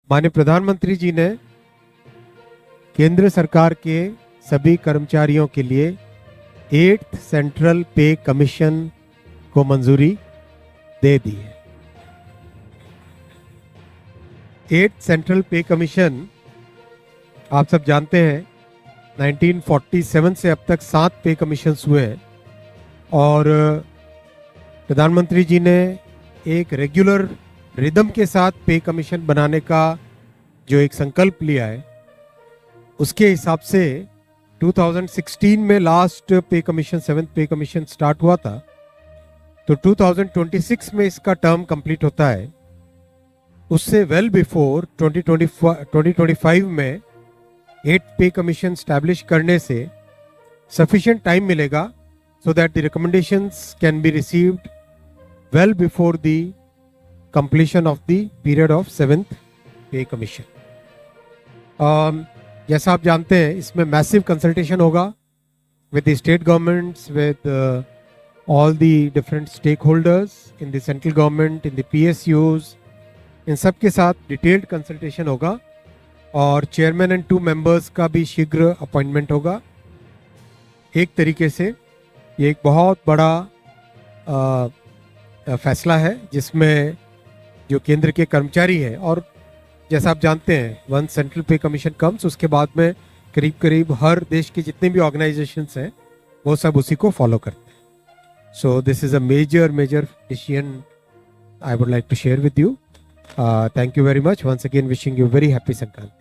माननीय प्रधानमंत्री जी ने केंद्र सरकार के सभी कर्मचारियों के लिए 8th सेंट्रल पे कमीशन को मंजूरी दे दी है। 8th सेंट्रल पे कमीशन आप सब जानते हैं 1947 से अब तक 7 पे कमीशंस हुए हैं और प्रधानमंत्री जी ने एक रेगुलर रिदम के साथ पे कमीशन बनाने का जो एक संकल्प लिया है उसके हिसाब से 2016 में लास्ट पे कमीशन 7th पे कमीशन स्टार्ट हुआ था, तो 2026 में इसका टर्म कंप्लीट होता है। उससे वेल बिफोर 2025 में 8th पे कमीशन स्टैब्लिश करने से सफिशिएंट टाइम मिलेगा so that the recommendations can be received well before the completion of the period of 7th पे कमीशन। जैसा आप जानते हैं इसमें मैसिव कंसल्टेशन होगा with the state governments, with all the different stakeholders in the central government, in the PSUs, इन सब के साथ डिटेल्ड कंसल्टेशन होगा और चेयरमैन एंड 2 मेंबर्स का भी शीघ्र अपॉइंटमेंट होगा। एक तरीके से ये एक बहुत बड़ा फैसला है जिसमें जो केंद्र के कर्मचारी हैं, और जैसा आप जानते हैं वन सेंट्रल पे कमीशन कम्स उसके बाद में करीब करीब हर देश के जितने भी ऑर्गेनाइजेशंस हैं वो सब उसी को फॉलो करते हैं। So this is a major decision I would like to share with you. Thank you very much, once again wishing you very happy Sankranti.